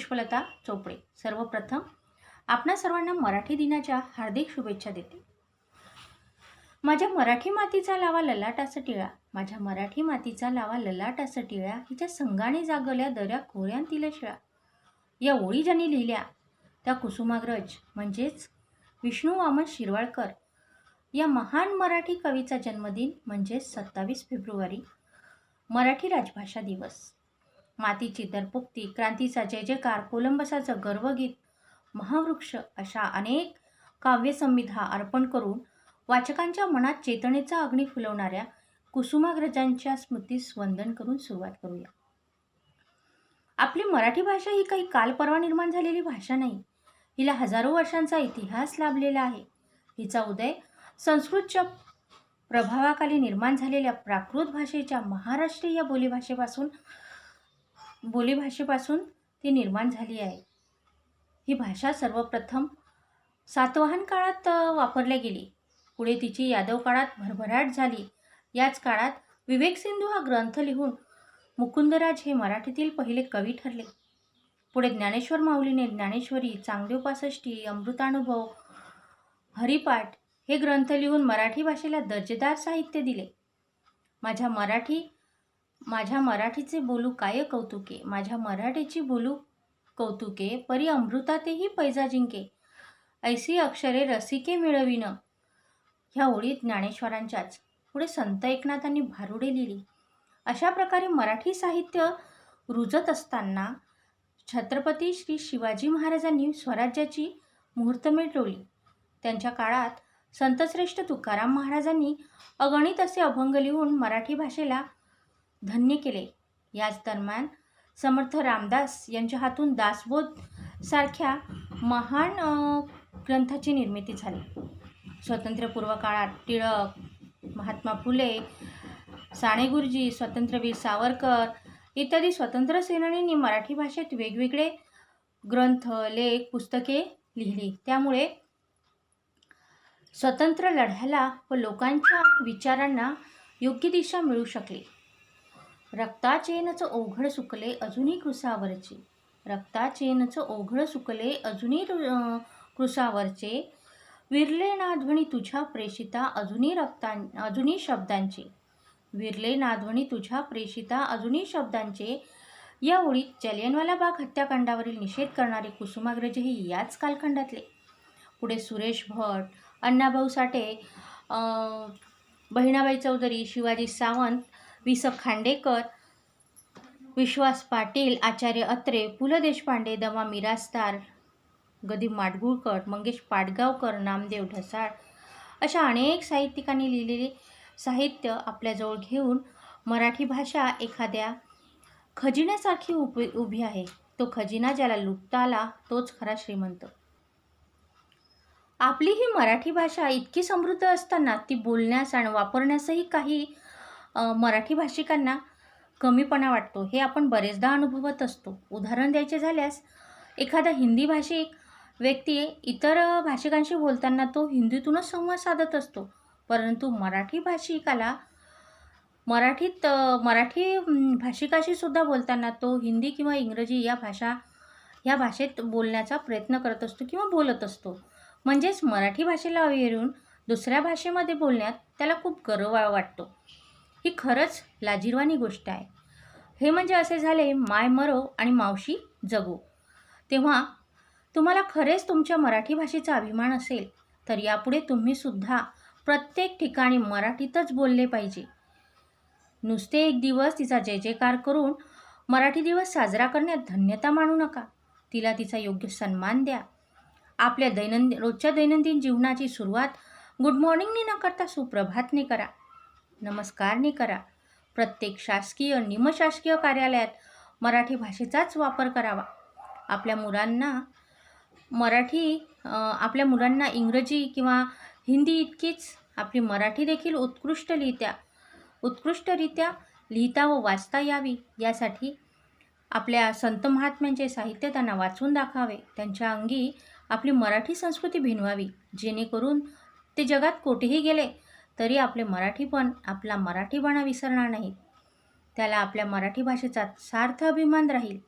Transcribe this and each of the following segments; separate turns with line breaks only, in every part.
पुष्पलता चोपडे. सर्वप्रथम आपणा सर्वांना मराठी दिनाच्या हार्दिक शुभेच्छा देते. माझ्या मराठी मातीचा लावा ललाटाचा टिळा, माझ्या मराठी मातीचा लावा ललाटाचा टिळा, हिच्या संगाने जागवल्या दऱ्या खोऱ्यांतील शिळा. या ओळी ज्यांनी लिहिल्या त्या कुसुमाग्रज म्हणजेच विष्णू वामन शिरवाळकर या महान मराठी कवीचा जन्मदिन म्हणजेच 27 फेब्रुवारी मराठी राजभाषा दिवस. मातीची दरपुक्ती, क्रांतीचा जय जयकार, कोलंबसाचं गर्वगीत, महावृक्ष अशा अनेक काव्यसंविधा अर्पण करून वाचकांच्या मनात चेतनेचा अग्नी फुलवणाऱ्या कुसुमाग्रजांच्या स्मृतीस वंदन करून सुरुवात करूया. आपली मराठी भाषा ही काही काल परवा निर्माण झालेली भाषा नाही. हिला हजारो वर्षांचा इतिहास लाभलेला आहे. हिचा उदय संस्कृतच्या प्रभावाखाली निर्माण झालेल्या प्राकृत भाषेच्या महाराष्ट्रीय बोलीभाषेपासून ती निर्माण झाली आहे. ही भाषा सर्वप्रथम सातवाहन काळात वापरली गेली. पुढे तिची यादव काळात भरभराट झाली. याच काळात विवेकसिंधू हा ग्रंथ लिहून मुकुंदराज हे मराठीतील पहिले कवी ठरले. पुढे ज्ञानेश्वर माऊलीने ज्ञानेश्वरी, चांगदेव पासष्टी, अमृतानुभव, हरिपाठ हे ग्रंथ लिहून मराठी भाषेला दर्जेदार साहित्य दिले. माझ्या मराठीचे बोलू काय कौतुके, माझ्या मराठीची बोलू कौतुके, परी अमृतातेही पैजा जिंके, ऐसी अक्षरे रसिके मिळविन. ह्या ओळीत ज्ञानेश्वरांच्याच. पुढे संत एकनाथांनी भारुडे लिहिली. अशा प्रकारे मराठी साहित्य रुजत असताना छत्रपती श्री शिवाजी महाराजांनी स्वराज्याची मुहूर्तमेढ रोवली. त्यांच्या काळात संतश्रेष्ठ तुकाराम महाराजांनी अगणित असे अभंग लिहून मराठी भाषेला धन्य केले. याच दरम्यान समर्थ रामदास यांच्या हातून दासबोध सारख्या महान ग्रंथाची निर्मिती झाली. स्वातंत्र्यपूर्व काळात टिळक, महात्मा फुले, साने गुरुजी, स्वातंत्र्यवीर सावरकर इत्यादी स्वातंत्र्य सेनानींनी मराठी भाषेत वेगवेगळे ग्रंथ, लेख, पुस्तके लिहिली. त्यामुळे स्वतंत्र लढ्याला व लोकांच्या विचारांना योग्य दिशा मिळू शकली. रक्ताचेनच ओघळ सुकले अजूनही कृसावरचे, रक्ताचेनच ओघळ सुकले अजूनही कृसावरचे, विरले नाध्वनी तुझ्या प्रेषिता अजूनही शब्दांचे, विरले नाध्वनी तुझ्या प्रेषिता अजूनही शब्दांचे. या ओळीत जालियनवाला बाग हत्याकांडावरील निषेध करणारे कुसुमाग्रजही याच कालखंडातले. पुढे सुरेश भट, अण्णाभाऊ साठे, बहिणाबाई चौधरी, शिवाजी सावंत, वि. स. खांडेकर, विश्वास पाटील, आचार्य अत्रे, पु. ल. देशपांडे, द. मा. मिरासदार, ग. माडगूळकर, मंगेश पाडगावकर, नामदेव ढसाळ अशा अनेक साहित्यिकांनी लिहिलेले साहित्य आपल्याजवळ घेऊन मराठी भाषा एखाद्या खजिन्यासारखी उभी आहे. तो खजिना ज्याला लुटता आला तोच खरा श्रीमंत. आपली ही मराठी भाषा इतकी समृद्ध असताना ती बोलण्यास आणि वापरण्यासही काही मराठी भाषिकांना कमीपणा वाटतो. हे आपण बरेचदा अनुभवत असतो. उदाहरण द्यायचे झाल्यास एखादा हिंदी भाषिक व्यक्ती इतर भाषिकांशी बोलताना तो हिंदीतूनच संवाद साधत असतो, परंतु मराठी भाषिकाशी सुद्धा बोलताना तो हिंदी किंवा इंग्रजी या भाषेत बोलण्याचा प्रयत्न करत असतो किंवा बोलत असतो. म्हणजेच मराठी भाषेला अवहेरून दुसऱ्या भाषेमध्ये बोलण्यात त्याला खूप गर्व वाटतो. ही खरंच लाजिरवाणी गोष्ट आहे. हे म्हणजे असे झाले माय मरो आणि मावशी जगो. तेव्हा तुम्हाला खरेच तुमच्या मराठी भाषेचा अभिमान असेल तर यापुढे तुम्ही सुद्धा प्रत्येक ठिकाणी मराठीतच बोलले पाहिजे. नुसते एक दिवस तिचा जय जयकार करून मराठी दिवस साजरा करण्यात धन्यता मानू नका. तिला तिचा योग्य सन्मान द्या. आपल्या रोजच्या दैनंदिन जीवनाची सुरुवात गुड मॉर्निंगने न करता सुप्रभातने करा, नमस्कारने करा. प्रत्येक शासकीय निमशासकीय कार्यालयात मराठी भाषेचाच वापर करावा. आपल्या मुलांना इंग्रजी किंवा हिंदी इतकीच आपली मराठी देखील उत्कृष्टरित्या लिहिता व वाचता यावी यासाठी आपल्या संत महात्म्यांचे साहित्य त्यांना वाचून दाखवावे. त्यांच्या अंगी आपली मराठी संस्कृती भिनवावी, जेणेकरून ते जगात कोठेही गेले तरी आपला मराठीपणा विसरणार नाही. त्याला आपल्या मराठी भाषेचा सार्थ अभिमान राहील.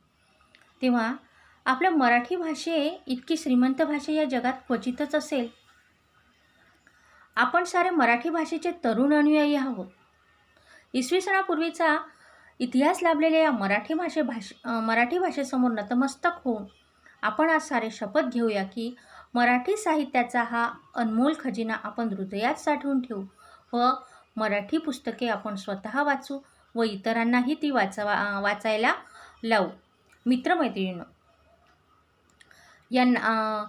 तेव्हा आपल्या मराठी भाषे इतकी श्रीमंत भाषा या जगात क्वचितच असेल. आपण सारे मराठी भाषेचे तरुण अनुयायी आहोत. इसवी सणापूर्वीचा इतिहास लाभलेल्या या मराठी भाषेसमोर नतमस्तक होऊन आपण आज सारे शपथ घेऊया की मराठी साहित्याचा हा अनमोल खजिना आपण हृदयात साठवून ठेवू व मराठी पुस्तके आपण स्वतः वाचू व इतरांनाही ती वाचायला लावू. मित्रमैत्रिणींनो, यांना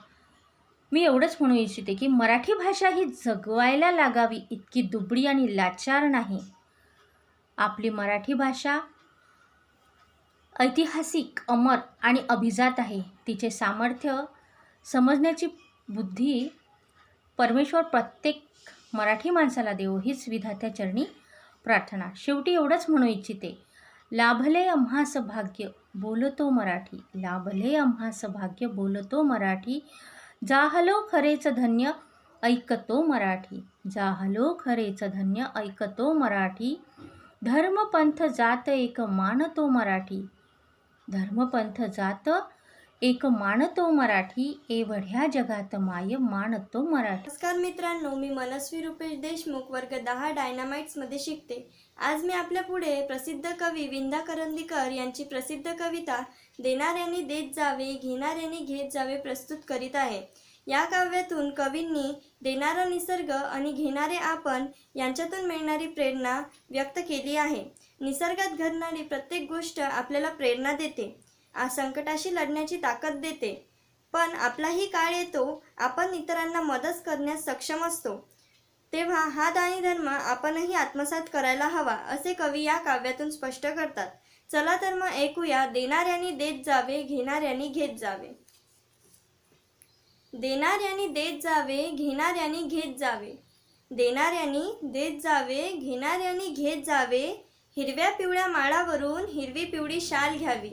मी एवढंच म्हणू इच्छिते की मराठी भाषा ही जगवायला लागावी इतकी दुबळी आणि लाचार नाही. आपली मराठी भाषा ऐतिहासिक, अमर आणि अभिजात आहे. तिचे सामर्थ्य समजण्याची बुद्धी परमेश्वर प्रत्येक मराठी माणसाला देवो हीच विधात्या चरणी प्रार्थना. शेवटी एवढंच म्हणू इच्छिते, लाभले आम्हास भाग्य बोलतो मराठी, लाभले आम्हास भाग्य बोलतो मराठी, जाहलो खरेच धन्य ऐकतो मराठी, जाहलो खरेच धन्य ऐकतो मराठी, धर्मपंथ जात एक मानतो मराठी, धर्मपंथ जात एक मानतो मराठी, एवढ्या जगात माय मानतो मराठी.
नमस्कार मित्रांनो, मी मनस्वी रुपेश देशमुख वर्ग 10 डायनामाइट्समध्ये शिकते. आज मी आपल्या पुढे प्रसिद्ध कवी विंदा करंदीकर यांची प्रसिद्ध कविता देणाऱ्याने देत जावे घेणाऱ्याने घेत जावे प्रस्तुत करीत आहे. या काव्यातून कवींनी देणारा निसर्ग आणि घेणारे आपण यांच्यातून मिळणारी प्रेरणा व्यक्त केली आहे. निसर्गात घडणारी प्रत्येक गोष्ट आपल्याला प्रेरणा देते, संकटाशी लढण्याची ताकद देते. पण आपलाही काळ येतो आपण इतरांना मदत करण्यास सक्षम असतो, तेव्हा हा दानी धर्म आपणही आत्मसात करायला हवा असे कवी या काव्यातून स्पष्ट करतात. चला तर मग ऐकूया देणाऱ्याने देत जावे घेणाऱ्याने घेत जावे. देणाऱ्याने देत जावे घेणाऱ्याने घेत जावे, देणाऱ्याने देत जावे घेणाऱ्याने घेत जावे, हिरव्या पिवळ्या माळावरून हिरवी पिवळी शाल घ्यावी,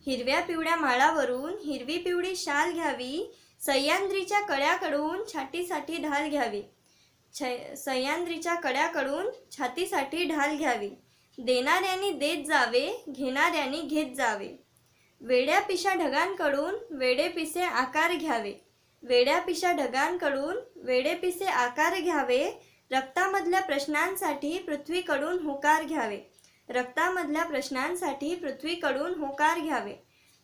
हिरव्या पिवळ्या माळावरून हिरवी पिवळी शाल घ्यावी, सह्याद्रीच्या कड्याकडून छातीसाठी ढाल घ्यावी, सह्याद्रीच्या कड्याकडून छातीसाठी ढाल घ्यावी, देणाऱ्याने देत जावे घेणाऱ्याने घेत जावे, वेड्या पिशा ढगांकडून वेडेपिसे आकार घ्यावे, वेड्या पिशा ढगांकडून वेडेपिसे आकार घ्यावे, रक्तामधल्या प्रश्नांसाठी पृथ्वीकडून होकार घ्यावे, रक्तामधल्या प्रश्नांसाठी पृथ्वीकडून होकार घ्यावे,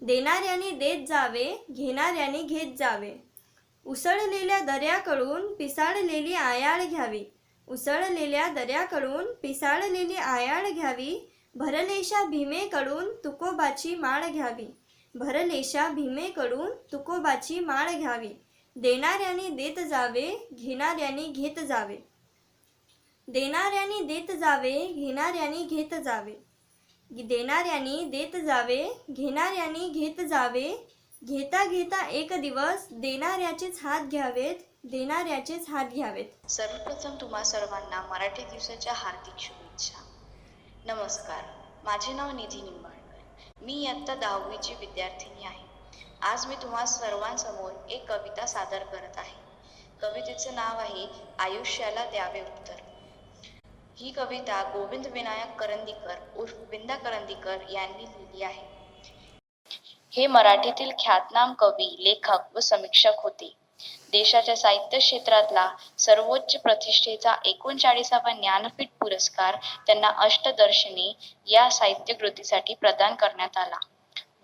देणाऱ्याने देत जावे घेणाऱ्याने घेत जावे, उसळलेल्या दर्याकडून पिसाळलेली आयाळ घ्यावी, उसळलेल्या दर्याकडून पिसाळलेली आयाळ घ्यावी, भरलेशा भीमेकडून तुकोबाची माळ घ्यावी, भरलेशा भीमेकडून तुकोबाची माळ घ्यावी, देणाऱ्याने देत जावे घेणाऱ्याने घेत जावे, देणाऱ्याने देत जावे घेणाऱ्याने घेत जावे, देणाऱ्याने देत जावे घेणाऱ्याने घेत जावे, घेता घेता एक दिवस देणाऱ्याचेच हात घ्यावेत, देणाऱ्याचेच हात घ्यावेत.
सर्वप्रथम तुम्हा सर्वांना मराठी दिवसाच्या हार्दिक शुभेच्छा. नमस्कार, माझे नाव निधी निंबाळकर. मी इयत्ता 10वीची विद्यार्थिनी आहे. आज मी तुम्हा सर्वांसमोर एक कविता सादर करत आहे. कवितेचं नाव आहे आयुष्याला द्यावे उत्तर. ही कविता गोविंद विनायक करंदीकर उर्फ विंदा करंदीकर यांनी लिहिली आहे. हे मराठीतील ख्यातनाम कवी, लेखक व समीक्षक होते. देशाच्या साहित्य क्षेत्रातला सर्वोच्च प्रतिष्ठेचा 39वा ज्ञानपीठ पुरस्कार त्यांना अष्टदर्शनी या साहित्य कृतीसाठी प्रदान करण्यात आला.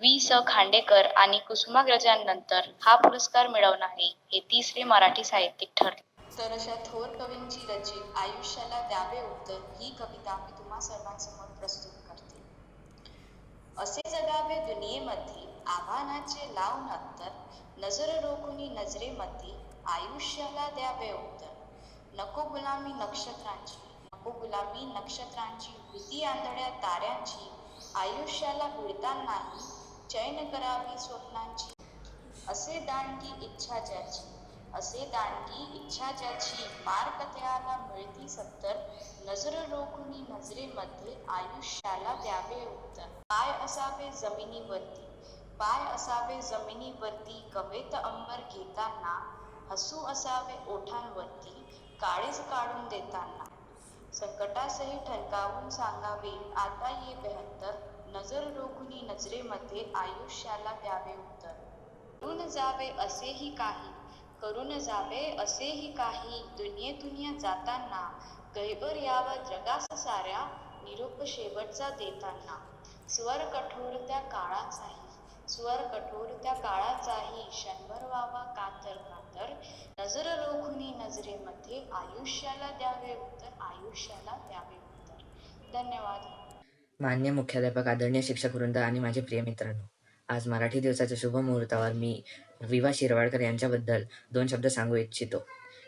वी.स. खांडेकर आणि कुसुमाग्रजांनंतर हा पुरस्कार मिळवणारे हे तिसरे मराठी साहित्यिक ठरले. तर अशा थोर कवींची रचित आयुष्याला द्यावे उत्तर ही कविता मी तुम्हा सर्वांसमोर प्रस्तुत करते. असे जगावे दुनियेमध्ये आव्हानाचे लावून अंतर, नजर रोखुनी नजरेमध्ये आयुष्याला द्यावे उत्तर. नको गुलामी नक्षत्रांची, नको गुलामी नक्षत्रांची, भीती आंधळ्या ताऱ्यांची, आयुष्याला उडतानाही चैन करावी स्वप्नांची. असे दांडगी इच्छा ज्याची, असे दांडगी इच्छा ज्याची, मार्ग त्याला मिळती सत्तर, नजर रोखुनी नजरेमध्ये आयुष्याला द्यावे उत्तर. पाय असावे जमिनीवरती, पाय असावे जमिनीवरती, कवेत अंबर घेताना, हसू असावे ओठांवरती, काळीज काढून देताना, संकटासही ठणकावून सांगावे आता ये बेहत्तर, नजर रोखुनी नजरेमध्ये आयुष्याला द्यावे उत्तर. करून जावे असेही काही, करून जावे असेही काही, दुनियेतून जाताना गैबर यावा जगास साऱ्या, निरोप शेवटचा देताना. स्वर कठोर त्या काळाचाही, स्वर कठोर त्या काळाचाही, क्षणभर व्हावा कातर कातर, नजर रोखुनी नजरेमध्ये, आयुष्याला द्यावे उत्तर, आयुष्याला द्यावे उत्तर. धन्यवाद.
मान्य मुख्याध्यापक, आदरणीय शिक्षक वृंद आणि माझे प्रिय मित्रांनो, आज मराठी दिवसाच्या शुभ मुहूर्तावर मी विवा शिरवाडकर यांच्याबद्दल 2 शब्द सांगू इच्छितो.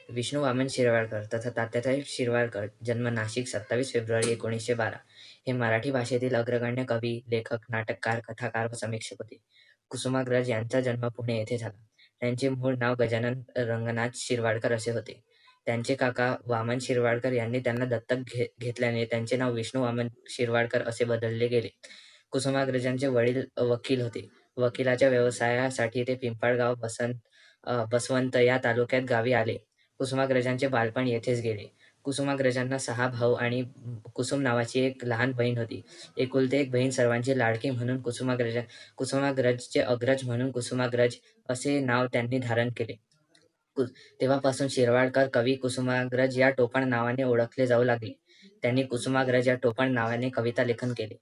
विष्णू वामन शिरवाडकर तथा तात्यासाहेब शिरवाडकर, जन्म नाशिक 27 फेब्रुवारी 1912, हे मराठी भाषेतील अग्रगण्य कवी, लेखक, नाटककार, कथाकार व समीक्षक होते. कुसुमाग्रज यांचा जन्म पुणे येथे झाला. त्यांचे मूळ नाव गजानन रंगनाथ शिरवाडकर असे होते. त्यांचे काका वामन शिरवाडकर यांनी त्यांना दत्तक घेतल्याने त्यांचे नाव विष्णू वामन शिरवाडकर असे बदलले गेले. कुसुमाग्रजांचे वडील वकील होते. वकिलाच्या व्यवसायासाठी ते पिंपळगाव बसवंत या तालुक्यात गावी आले. कुसुमाग्रजांचे बालपण येथेच गेले. कुसुमाग्रजांना 6 भाऊ आणि कुसुम नावाची एक लहान बहीण होती. एकुलते एक बहीण सर्वांची लाडकी म्हणून कुसुमाग्रजचे अग्रज म्हणून कुसुमाग्रज असे नाव त्यांनी धारण केले. तेव्हापासून शिरवाडकर कवी कुसुमाग्रज या टोपण नावाने ओळखले जाऊ लागले. त्यांनी कुसुमाग्रज या टोपण नावाने कविता लेखन केले.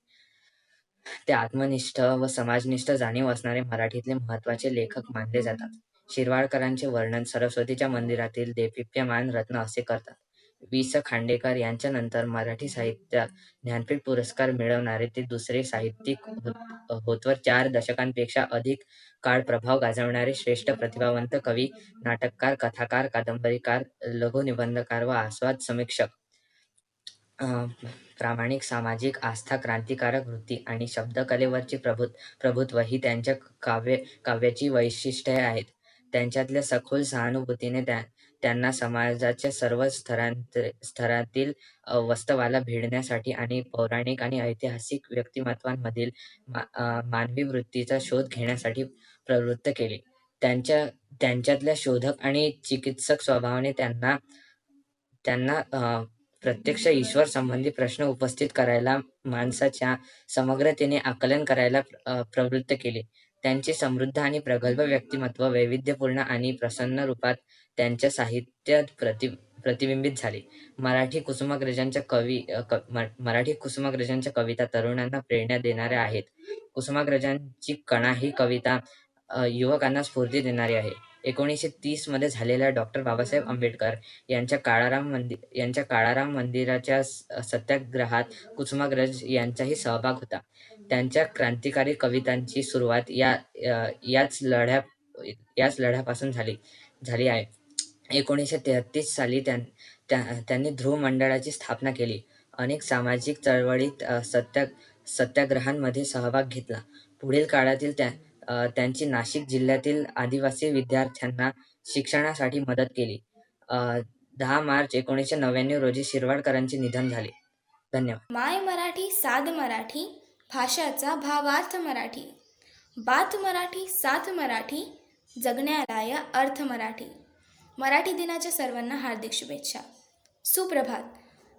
ते आत्मनिष्ठ व समाजनिष्ठ जाणीव असणारे मराठीतले महत्त्वाचे लेखक मानले जातात. शिरवाडकरांचे वर्णन सरस्वतीच्या मंदिरातील देदीप्यमान रत्न असे करतात. वि. स. खांडेकर यांच्यानंतर मराठी साहित्यात ज्ञानपीठ पुरस्कार मिळवणारे ते दुसरे साहित्यिक होतवर 4 दशकांपेक्षा अधिक काळ प्रभाव गाजवणारे श्रेष्ठ प्रतिभावंत कवी, नाटककार, कथाकार, कादंबरीकार, लघुनिबंधकार व आस्वाद समीक्षक. प्रामाणिक सामाजिक आस्था, क्रांतिकारक वृत्ती आणि शब्दकलेवरचे प्रभुत्व ही त्यांच्या काव्याची वैशिष्ट्ये आहेत. त्यांच्यातल्या सखोल सहानुभूतीने त्यांना समाजाच्या सर्व स्तरातील वास्तवाला भिडण्यासाठी आणि पौराणिक आणि ऐतिहासिक व्यक्तिमत्वांमधील मानवी वृत्तीचा शोध घेण्यासाठी प्रवृत्त केले. त्यांच्यातल्या शोधक आणि चिकित्सक स्वभावाने त्यांना प्रत्यक्ष ईश्वर संबंधी प्रश्न उपस्थित करायला, माणसाच्या समग्रतेने आकलन करायला प्रवृत्त केले. त्यांचे समृद्ध आणि प्रगल्भ व्यक्तिमत्व वैविध्यपूर्ण आणि प्रसन्न रूपात त्यांच्या साहित्यात प्रतिबिंबित झाले. मराठी कुसुमाग्रजांच्या कविता तरुणांना प्रेरणा देणाऱ्या आहेत. कुसुमाग्रजांची कणा ही कविता युवकांना स्फूर्ती देणारी आहे. 1930 मध्ये झालेल्या डॉ. बाबासाहेब आंबेडकर यांच्या काळाराम मंदिराच्या सत्याग्रहात कुसुमाग्रज यांचाही सहभाग होता. त्यांच्या क्रांतिकारी कवितांची सुरुवात याच लढ्यापासून झाली आहे. 1933 साली त्यांनी ध्रुव मंडळाची स्थापना केली. अनेक सामाजिक चळवळीत सत्याग्रहांमध्ये सहभाग घेतला. पुढील काळातील त्यांची नाशिक जिल्ह्यातील आदिवासी विद्यार्थ्यांना शिक्षणासाठी मदत केली. 10 मार्च 1999 रोजी शिरवाडकरांचे निधन झाले. धन्यवाद.
माय मराठी, साध मराठी, भाषाचा भावार्थ मराठी, बात मराठी, साथ मराठी, जगण्याला या अर्थ मराठी. मराठी दिनाच्या सर्वांना हार्दिक शुभेच्छा. सुप्रभात.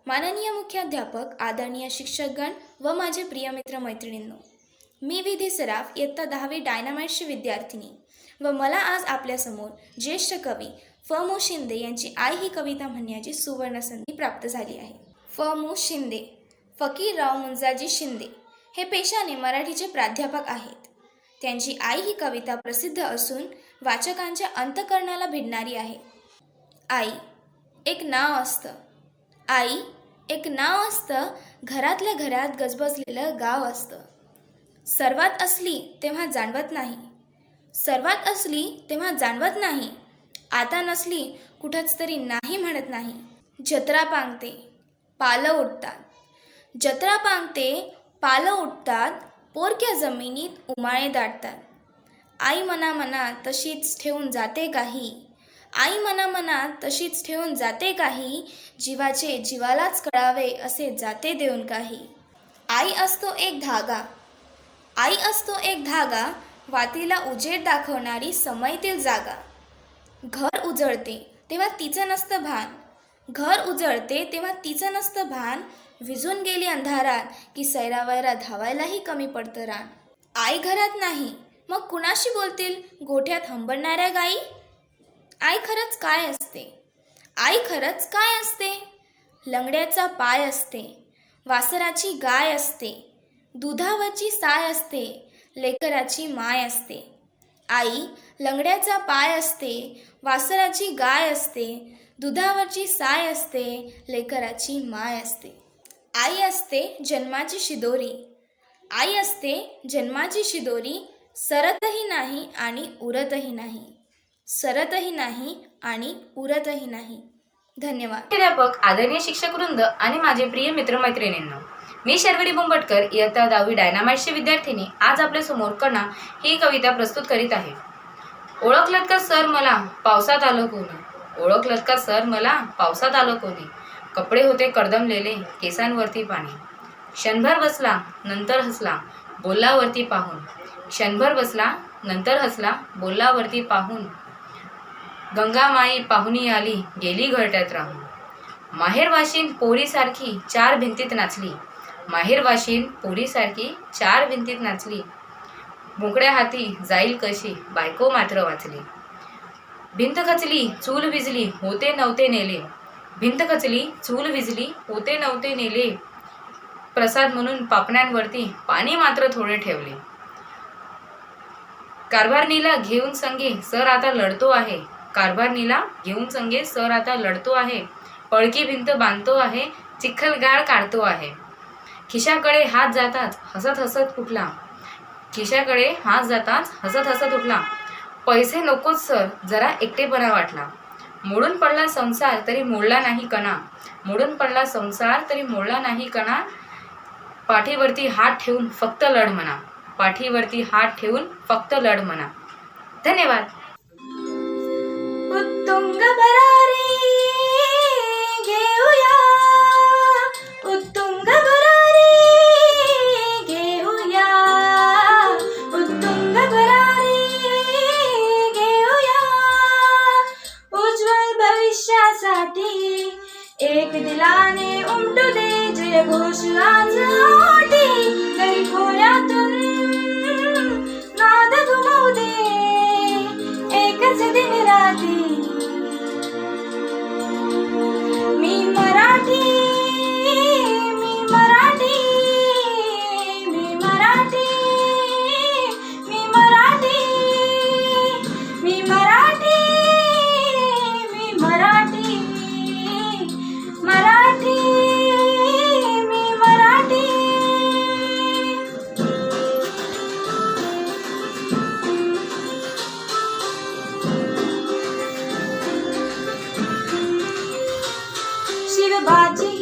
माननीय मुख्याध्यापक, आदरणीय शिक्षकगण व माझे प्रिय मित्र मैत्रिणींनो, मी विधी सराफ, इयत्ता 10वी डायनामाइटची विद्यार्थिनी व मला आज आपल्यासमोर ज्येष्ठ कवी फ. मो. शिंदे यांची आई ही कविता म्हणण्याची सुवर्ण संधी प्राप्त झाली आहे. फ. मो. शिंदे, फकीरराव मुंजाजी शिंदे हे पेशाने मराठीचे प्राध्यापक आहेत. त्यांची आई ही कविता प्रसिद्ध असून वाचकांच्या अंतःकरणाला भिडणारी आहे. आई एक नाव असतं, आई एक नाव असतं, घरातल्या घरात गजबजलेलं गाव असतं. सर्वात असली तेव्हा जाणवत नाही, सर्वात असली तेव्हा जाणवत नाही, आता नसली कुठंच तरी नाही म्हणत नाही. जत्रा पांगते, पालं उठतात, जत्रा पांगते, पालं उठतात, पोरक्या जमिनीत उमाळे दाटतात. आई मनामनात तशीच ठेवून जाते काही, आई मनामनात तशीच ठेवून जाते काही, जीवाचे जीवालाच कळावे असे जाते देऊन काही. आई असतो एक धागा, आई असतो एक धागा, वातीला उजेड दाखवणारी समईतील जागा. घर उजळते तेव्हा तिचं नसतं भान, घर उजळते तेव्हा तिचं नसतं भान, विझून गेली अंधारात की सैरावैरा धावायलाही कमी पडतं रान. आई घरात नाही
मग कुणाशी बोलतील गोठ्यात हंबरणाऱ्या गाई? आई खरंच काय असते? आई खरंच काय असते? लंगड्याचा पाय असते, वासराची गाय असते, दुधावरची साय असते, लेकराची माय असते. आई लंगड्याचा पाय असते, वासराची गाय असते, दुधावरची साय असते, लेकराची माय असते. आई असते जन्माची शिदोरी. आई असते जन्माची शिदोरी, सरतही नाही आणि उरतही नाही. सरतही नाही आणि उरतही नाही. धन्यवाद.
प्राध्यापक, आदरणीय शिक्षक वृंद आणि माझे प्रिय मित्रमैत्रिणींनो, मी शर्वरी बुंबटकर, इयत्ता 10वी डायनामाइट्सची विद्यार्थिनी, आज आपल्यासमोर कणा ही कविता प्रस्तुत करीत आहे. ओळखलत का सर मला पावसात आलं कोणी? ओळखलत का सर मला पावसात आलं कोणी? कपडे होते कर्दमलेले, केसांवरती पाणी. क्षणभर बसला नंतर हसला, बोलल्यावरती पाहून. क्षणभर बसला नंतर हसला, बोलल्यावरती पाहून. गंगामाई पाहुणी आली, गेली घरट्यात राहून. माहेरवाशीन पोरीसारखी 4 भिंतीत नाचली. माहेरवाशीन पोरीसारखी 4 भिंतीत नाचली. मोकळ्या हाती जाईल कशी, बायको मात्र वाचली. भिंत खचली चूल विजली, होते नव्हते नेले. भिंत खचली चूल विजली, होते नव्हते नेले. प्रसाद म्हणून पापण्यांवरती पाणी मात्र थोडे ठेवले. कारभारणीला घेऊन संगे सर आता लढतो आहे. कारभारणीला घेऊन संगे सर आता लढतो आहे. पळकी भिंत बांधतो आहे, चिखलगाळ काढतो आहे. खिशाकडे हात जाताच हसत हसत उठला. खिशाकडे हात जाताच हसत हसत उठला. पैसे नकोच सर, जरा एकटेपणा वाटला. मोडून पडला संसार तरी मोडला नाही कणा. मोडून पडला संसार तरी मोडला नाही कणा. पाठीवरती हात ठेवून फक्त लढ म्हणा. पाठीवरती हात ठेवून फक्त लढ म्हणा. धन्यवाद.
उत्तुंग भरारी घेऊया, उत्तुंग भरारी घेऊया, उत्तुंग भरारी घेऊया. उज्ज्वल भविष्यासाठी एक दिलाने उमटू दे जय घोष आज ओटी. घरी खोऱ्यातून नाद घुमवू दे एकच दिन राती. मी मराठी, मी मराठी, मी मराठी, मी मराठी, मी मराठी, मी मराठी, मराठी, मी मराठी. शिवबाची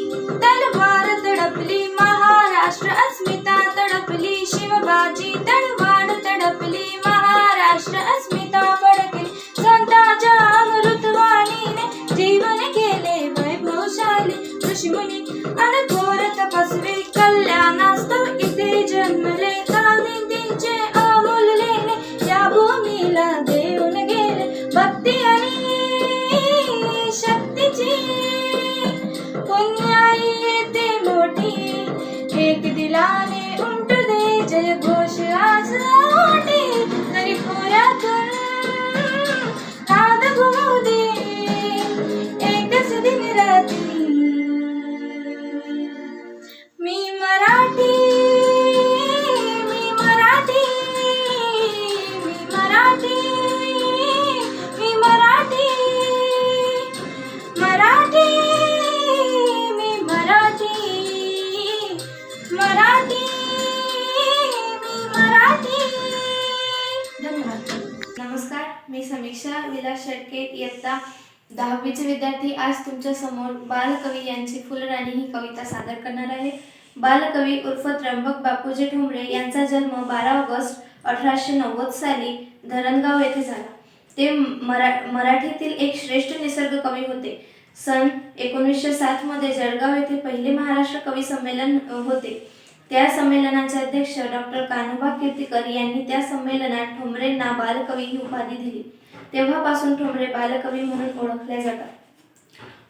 तलवार तडपली, महाराष्ट्र अस्मिता तडपली. शिवबाची तलवार तडपली, महाराष्ट्र अस्मिता फडकली. संतांच्या अमृतवाणीने जीवन केले वैभवशाली. ऋषीमुनी अनघोर तपस्वी कल्याणास्तव इथे जन्मले. गांधींचे अमूल लेणे या भूमीला देऊन गेले. भक्ती आणि शक्तीची पुण्याई येते मोठी. एक दिलाने उमटू दे जय घोष आज ओटी. तरी खोऱ्यातून नाद घुमवू दे एकच दिन राती. मी मराठी, मी मराठी, मी मराठी, मी मराठी, मराठी, मी मराठी, मराठी, मी मराठी. धन्यवाद.
नमस्कार, मी समीक्षा विलास शेळके, इयत्ता 10वीचे विद्यार्थी. आज तुमच्या समोर बालकवी यांची फुलराणी ही कविता सादर करणार आहे. बालकवी उर्फ त्र्यंबक बापूजी ठोंबरे यांचा जन्म 12 ऑगस्ट 1890 साली धरणगाव येथे झाला. ते मराठीतील एक श्रेष्ठ निसर्ग कवी होते. सन 1907 मध्ये जळगाव येथे पहिले महाराष्ट्र कवी संमेलन होते. त्या संमेलनाचे अध्यक्ष डॉक्टर कान्होबा कीर्तीकर यांनी त्या संमेलनात ठोंबरेंना बालकवी ही उपाधी दिली. तेव्हापासून ठोंबरे बालकवी म्हणून ओळखले जातात.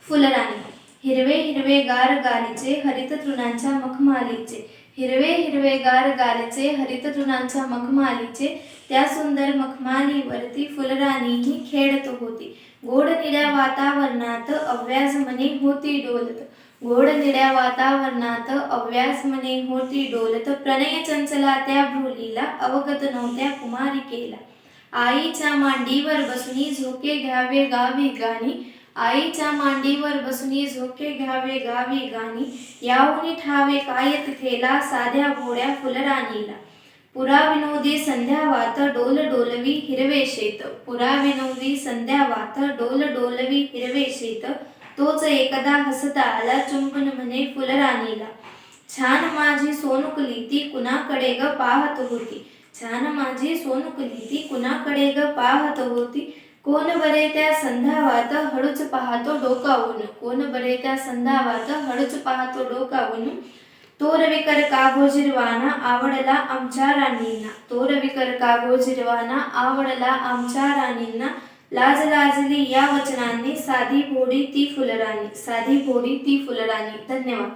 फुलराणी. हिरवे हिरवे गार गालीचे, हरित तृणांच्या मखमालीचे, हिरवे हिरवेगार गारचे हरित तृणांच्या मखमालीचे त्या सुंदर मखमालीवरती फुलराणीही खेळत होती. गोड निळ्या वातावरणात अव्याज मने होती डोलत. गोड निळ्या वातावरणात अव्याज मने होती डोलत. प्रणय चंचला त्या भ्रुलीला अवगत नव्हत्या कुमारिकेला. आईच्या मांडीवर बसुनी झोके घ्यावे गावी गाणी. आईच्या मांडीवर बसुनी झोके घ्यावे गावी गाणी. याहुनी ठावे काय तिथेला साध्या भोळ्या फुलराणीला. पुराविनोदी संध्यावात डोल डोलवी हिरवे शेत. पुराविनोदी संध्यावात डोल डोलवी हिरवे शेत. तोच एकदा हसता आला चुंबन म्हणे फुलराणीला. छान माझी सोनुकली ती कुणाकडे ग पाहत होती. छान माझी सोनुकली ती कुणाकडे ग पाहत होती. कोण बरे त्या संध्यावात हळूच पाहतो डोकावून. कोण बरे त्या संध्यावात हळूच पाहतो डोकावून. तो रविकर कागोजिरवाना आवडला आमच्या राणींना. तो रविकर कागोजिरवाना आवडला आमच्या राणींना. लाज लाजली या वचनांनी साधी भोळी ती फुलराणी. साधी भोळी ती फुलराणी. धन्यवाद.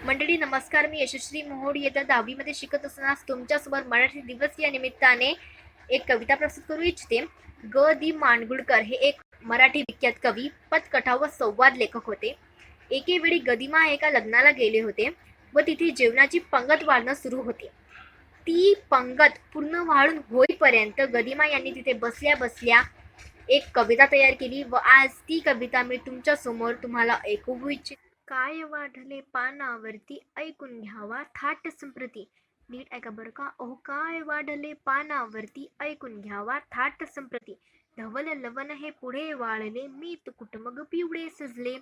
मंडळी नमस्कार. मी यशश्री मोहोड इयत्ता 10वीमध्ये शिकत असताना तुमच्यासोबत मराठी दिवस या निमित्ताने एक कविता प्रस्तुत करू इच्छिते. ग दी माडगूळकर हे एक मराठी विख्यात कवी, पदकथा व संवाद लेखक होते. एके वेळी गदिमा एका लग्नाला गेले होते व तिथे जेवणाची पंगत वाढणं सुरू होते. ती पंगत पूर्ण वाढून होईपर्यंत गदिमा यांनी तिथे बसल्या बसल्या एक कविता तयार केली व आज ती कविता मी तुमच्या समोर तुम्हाला ऐकवू इच्छिते. काय वाढले पानावरती ऐकून घ्यावा थाट संप्रती. नीट ऐका बरं का. अहो काय वाढले पानावरती ऐकून घ्यावा थाट संप्रती. धवल लवण हे पुढे वाळले मीत कुट मग पिवळे सजले.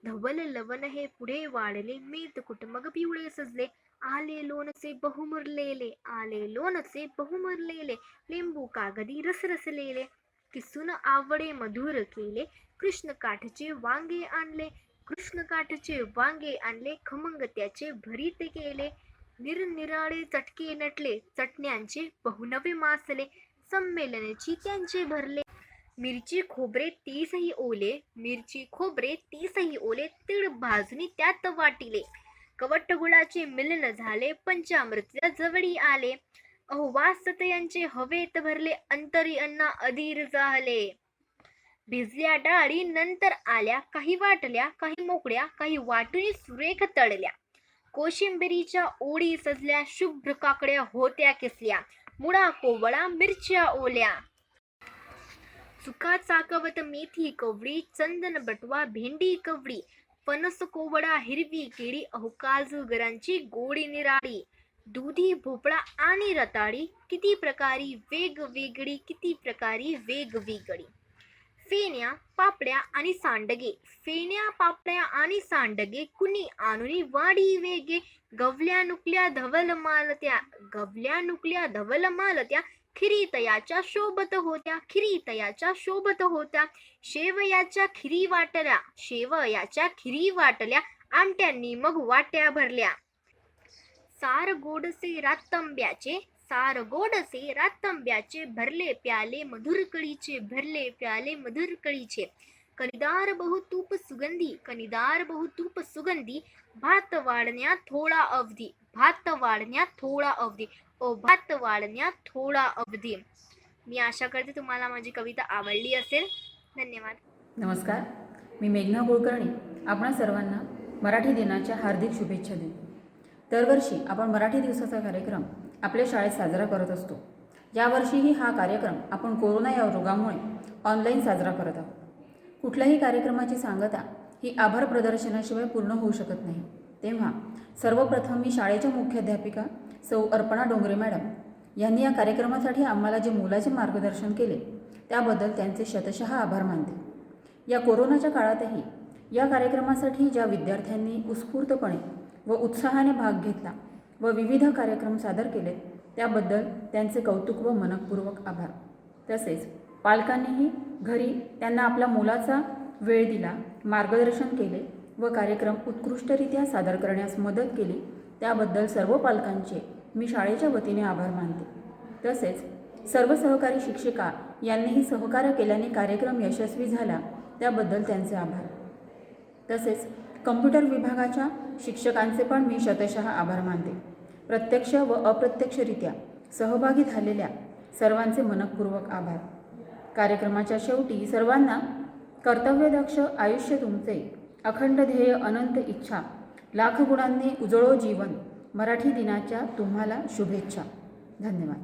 धवल लवण हे पुढे वाळले मीत कुट मग पिवळे सजले. आले लोणचे बहुमुरलेले. आले लोणचे बहुमुरलेले. लिंबू कागदी रसरसलेले. किसून आवडे मधुर केले. कृष्ण काठचे वांगे आणले. कृष्ण काठचे वांगे आणले. खमंग त्याचे भरीत केले. निरनिराळे चटके नटले. चटण्यांचे बहुनवे मासले. संमेलनाची त्यांचे भरले. मिरची खोबरे तीसही ओले. मिरची खोबरे तीसही ओले. तीळ भाजणी त्यात वाटिले. कवट गुळाचे मिलन झाले. पंचामृत जवळी आले. अहो वासतयांचे हवेत भरले. अंतरी अन्ना अधीर झाले. भिजल्या डाळी नंतर आल्या. काही वाटल्या काही मोकळ्या. काही वाटून सुरेख तळल्या. कोशिंबिरीच्या ओळी सजल्या. शुभ्र काकड्या होत्या किसल्या. मुळा कोवळा मिरच्या ओल्या. चुका चाकवत मेथी कवळी. चंदन बटवा भेंडी कवळी. फणस कोवळा हिरवी केळी. अहो काजूगरांची गोडी निराळी. दुधी भोपळा आणि रताळी. किती प्रकारी वेगवेगळी. किती प्रकारी वेगवेगळी. फेण्या पापड्या आणि सांडगे. फेण्या पापड्या आणि सांडगे. कुणी आणुनी वाडी वेगे. गवल्या नुकल्या धवल मालत्या. गवल्या नुकल्या धवल मालत्या. खिरी तयाच्या शोभत होत्या. खिरी तयाच्या शोभत होत्या. शेवयाच्या खिरी वाटल्या. शेवयाच्या खिरी वाटल्या. आमट्यांनी मग वाट्या भरल्या. सार गोडसे रातंब्याचे. सार गोडसे रातंब्याचे. भरले प्याले मधुर कळीचे. भरले प्याले मधुर कळीचे. कणीदार बहु तूप सुगंधी. कणीदार बहु तूप सुगंधी. भात वाढण्यात थोडा अवधी. भात वाढण्यात थोडा अवधी. ओ भात वाढण्यात थोडा अवधी. मी आशा करते तुम्हाला माझी कविता आवडली असेल. धन्यवाद.
नमस्कार. मी मेघना कुलकर्णी आपणा सर्वांना मराठी दिनाच्या हार्दिक शुभेच्छा देतो. दरवर्षी आपण मराठी दिवसाचा कार्यक्रम आपल्या शाळेत साजरा करत असतो. यावर्षीही हा कार्यक्रम आपण कोरोना या रोगामुळे ऑनलाईन साजरा करत आहोत. कुठल्याही कार्यक्रमाची सांगता ही आभार प्रदर्शनाशिवाय पूर्ण होऊ शकत नाही. तेव्हा सर्वप्रथम मी शाळेच्या मुख्याध्यापिका सौ अर्पणा डोंगरे मॅडम यांनी या कार्यक्रमासाठी आम्हाला जे मोलाचे मार्गदर्शन केले त्याबद्दल त्यांचे शतशः आभार मानते. या कोरोनाच्या काळातही या कार्यक्रमासाठी ज्या विद्यार्थ्यांनी उत्स्फूर्तपणे व उत्साहाने भाग घेतला व विविध कार्यक्रम सादर केलेत त्याबद्दल त्यांचे कौतुक व मनःपूर्वक आभार. तसेच पालकांनीही घरी त्यांना आपला मोलाचा वेळ दिला, मार्गदर्शन केले व कार्यक्रम उत्कृष्टरित्या सादर करण्यास मदत केली त्याबद्दल सर्व पालकांचे मी शाळेच्या वतीने आभार मानते. तसेच सर्व सहकारी शिक्षिका यांनीही सहकार्य केल्याने कार्यक्रम यशस्वी झाला त्याबद्दल त्यांचे आभार. तसेच कम्प्युटर विभागाच्या शिक्षकांचे पण मी शतशः आभार मानते. प्रत्यक्ष व अप्रत्यक्षरित्या सहभागी झालेल्या सर्वांचे मनःपूर्वक आभार. कार्यक्रमाच्या शेवटी सर्वांना कर्तव्यदक्ष आयुष्य तुमचे, अखंड ध्येय अनंत इच्छा, लाख गुणांनी उजळो जीवन, मराठी दिनाच्या तुम्हाला शुभेच्छा. धन्यवाद.